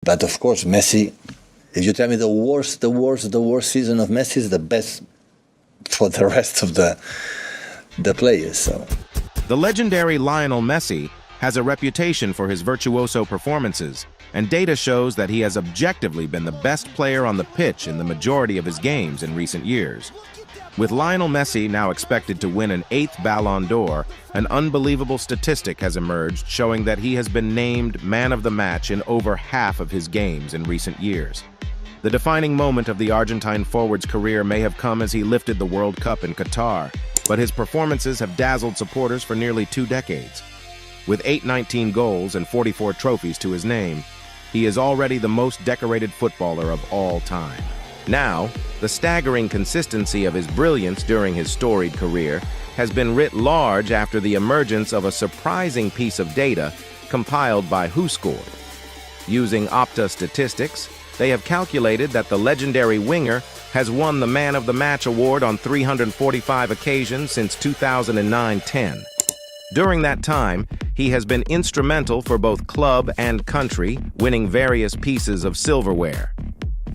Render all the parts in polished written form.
But of course, Messi, if you tell me the worst season of Messi is the best for the rest of the players. So. The legendary Lionel Messi has a reputation for his virtuoso performances, and data shows that he has objectively been the best player on the pitch in the majority of his games in recent years. With Lionel Messi now expected to win an 8th Ballon d'Or, an unbelievable statistic has emerged showing that he has been named man of the match in over half of his games in recent years. The defining moment of the Argentine forward's career may have come as he lifted the World Cup in Qatar, but his performances have dazzled supporters for nearly 2 decades. With 819 goals and 44 trophies to his name, he is already the most decorated footballer of all time. Now, the staggering consistency of his brilliance during his storied career has been writ large after the emergence of a surprising piece of data compiled by WhoScored. Using Opta statistics, they have calculated that the legendary winger has won the Man of the Match award on 345 occasions since 2009-10. During that time, he has been instrumental for both club and country, winning various pieces of silverware.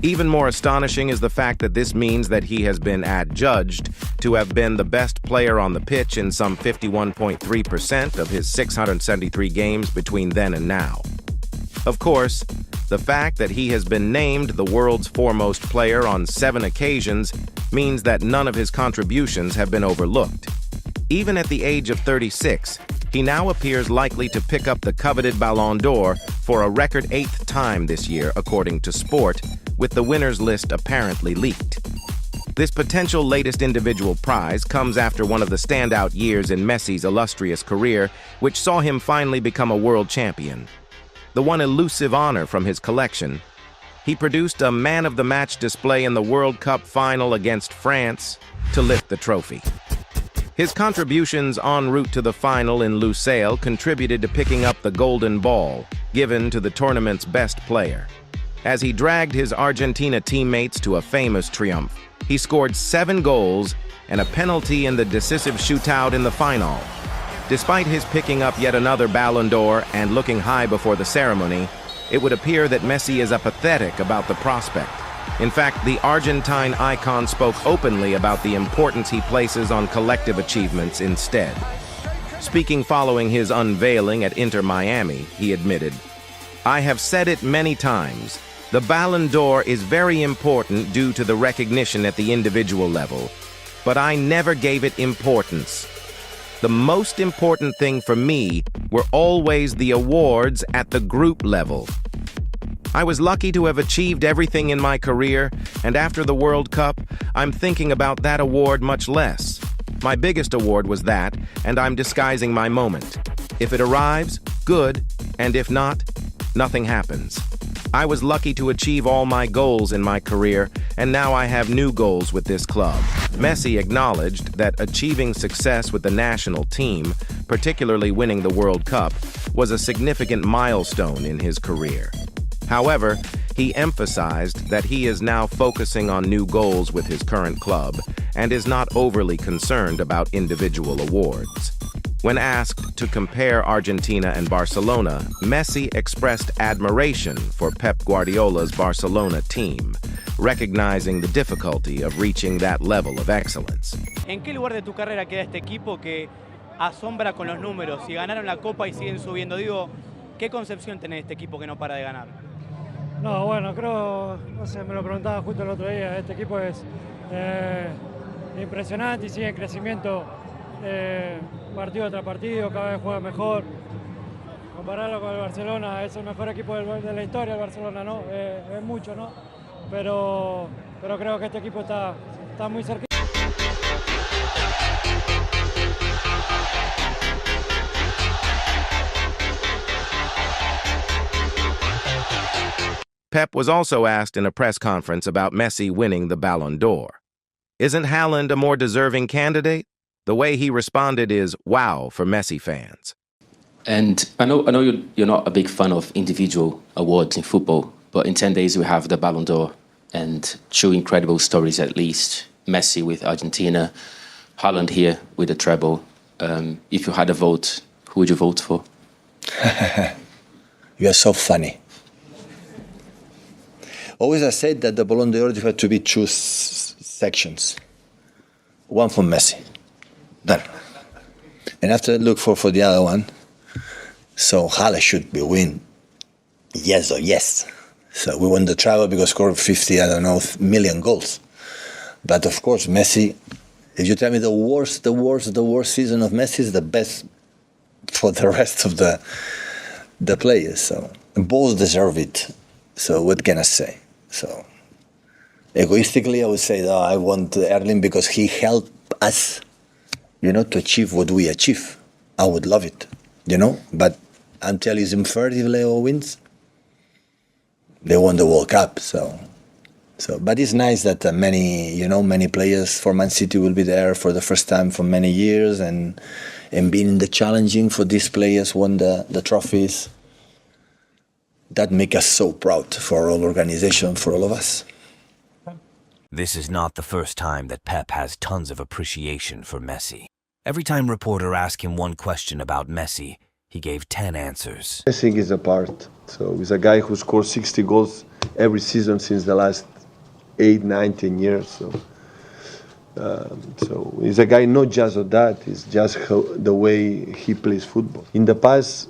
Even more astonishing is the fact that this means that he has been adjudged to have been the best player on the pitch in some 51.3% of his 673 games between then and now. Of course, the fact that he has been named the world's foremost player on 7 occasions means that none of his contributions have been overlooked. Even at the age of 36, he now appears likely to pick up the coveted Ballon d'Or for a record 8th time this year, according to Sport, with the winners list apparently leaked. This potential latest individual prize comes after one of the standout years in Messi's illustrious career, which saw him finally become a world champion. The one elusive honor from his collection, he produced a man-of-the-match display in the World Cup final against France to lift the trophy. His contributions en route to the final in Lusail contributed to picking up the golden ball, given to the tournament's best player. As he dragged his Argentina teammates to a famous triumph, he scored 7 goals and a penalty in the decisive shootout in the final. Despite his picking up yet another Ballon d'Or and looking high before the ceremony, it would appear that Messi is apathetic about the prospect. In fact, the Argentine icon spoke openly about the importance he places on collective achievements instead. Speaking following his unveiling at Inter Miami, he admitted, "I have said it many times. The Ballon d'Or is very important due to the recognition at the individual level, but I never gave it importance. The most important thing for me were always the awards at the group level. I was lucky to have achieved everything in my career, and after the World Cup, I'm thinking about that award much less. My biggest award was that, and I'm disguising my moment. If it arrives, good, and if not, nothing happens. I was lucky to achieve all my goals in my career, and now I have new goals with this club." Messi acknowledged that achieving success with the national team, particularly winning the World Cup, was a significant milestone in his career. However, he emphasized that he is now focusing on new goals with his current club and is not overly concerned about individual awards. When asked to compare Argentina and Barcelona, Messi expressed admiration for Pep Guardiola's Barcelona team, recognizing the difficulty of reaching that level of excellence. ¿En qué lugar de tu carrera queda este equipo que asombra con los números? Si ganaron la Copa y siguen subiendo, digo, ¿qué concepción tenés de este equipo que no para de ganar? No, bueno, creo, no sé, me lo preguntaba justo el otro día, este equipo es impresionante y sigue en crecimiento partido tras partido, cada vez juega mejor. Compararlo con el Barcelona, es el mejor equipo de la historia el Barcelona, ¿no? Es mucho, ¿no? Pero creo que este equipo está muy cerca. Pep was also asked in a press conference about Messi winning the Ballon d'Or. Isn't Haaland a more deserving candidate? The way he responded is wow for Messi fans. And I know you're not a big fan of individual awards in football, but in 10 days we have the Ballon d'Or and 2 incredible stories at least. Messi with Argentina, Haaland here with the treble. If you had a vote, who would you vote for? You are so funny. Always I said that the Ballon d'Or had to be two sections. One for Messi. Done. And after look for the other one. So Halle should be win. Yes or yes. So we won the treble because scored 50, million goals. But of course, Messi, if you tell me the worst season of Messi is the best for the rest of the players. So both deserve it. So what can I say? So egoistically, I would say that I want Erling because he helped us, to achieve what we achieve. I would love it, But until he's in third, if Leo wins, they won the World Cup. So, but it's nice that many players for Man City will be there for the first time for many years, and being in the challenging for these players won the trophies. That make us so proud for our organization, for all of us. This is not the first time that Pep has tons of appreciation for Messi. Every time reporter asked him one question about Messi, he gave 10 answers. I think he's a part. So he's a guy who scores 60 goals every season since the last 8, 9, 10 years. So he's a guy not just of that, it's just the way he plays football. In the past,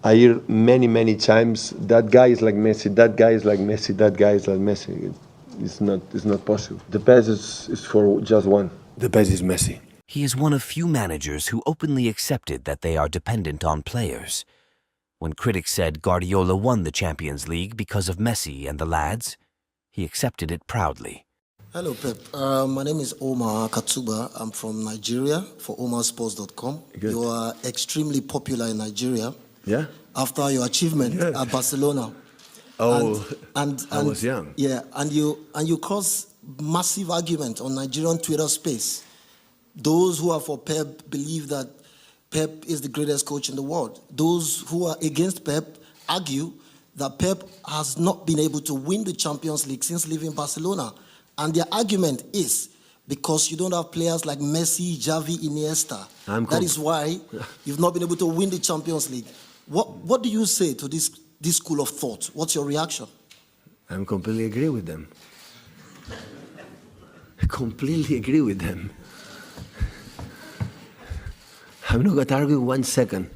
I hear many times, that guy is like Messi, that guy is like Messi, that guy is like Messi. It's not possible. The best is for just one. The best is Messi. He is one of few managers who openly accepted that they are dependent on players. When critics said Guardiola won the Champions League because of Messi and the lads, he accepted it proudly. Hello, Pep. My name is Omar Katuba. I'm from Nigeria for omarsports.com. Good. You are extremely popular in Nigeria. Yeah? After your achievement at Barcelona. Oh, and I was young. Yeah, and you cause massive argument on Nigerian Twitter space. Those who are for Pep believe that Pep is the greatest coach in the world. Those who are against Pep argue that Pep has not been able to win the Champions League since leaving Barcelona. And their argument is because you don't have players like Messi, Xavi, Iniesta. That is why you've not been able to win the Champions League. What do you say to this school of thought? What's your reaction? I completely agree with them. I completely agree with them. I'm not going to argue 1 second.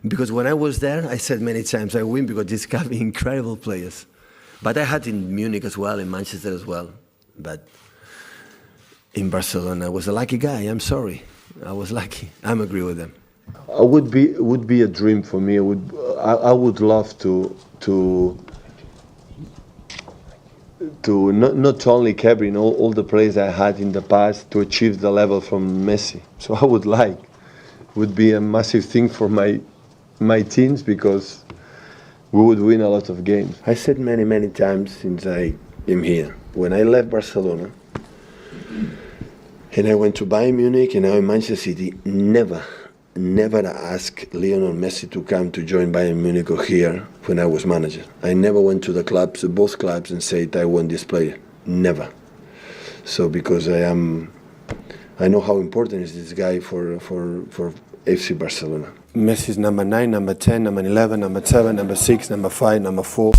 Because when I was there, I said many times, I win because these guys are incredible players. But I had in Munich as well, in Manchester as well. But in Barcelona, I was a lucky guy. I'm sorry. I was lucky. I'm agree with them. It would be a dream for me. I would love to not only carry all the players I had in the past to achieve the level from Messi. So I would like. Would be a massive thing for my teams because we would win a lot of games. I said many times since I am here. When I left Barcelona and I went to Bayern Munich and now in Manchester City, never asked Lionel Messi to come to join Bayern Munich or here when I was manager. I never went to the clubs, both clubs, and said I want this player. Never. So because I know how important is this guy for FC Barcelona. Messi's number 9, number 10, number 11, number 7, number 6, number 5, number 4.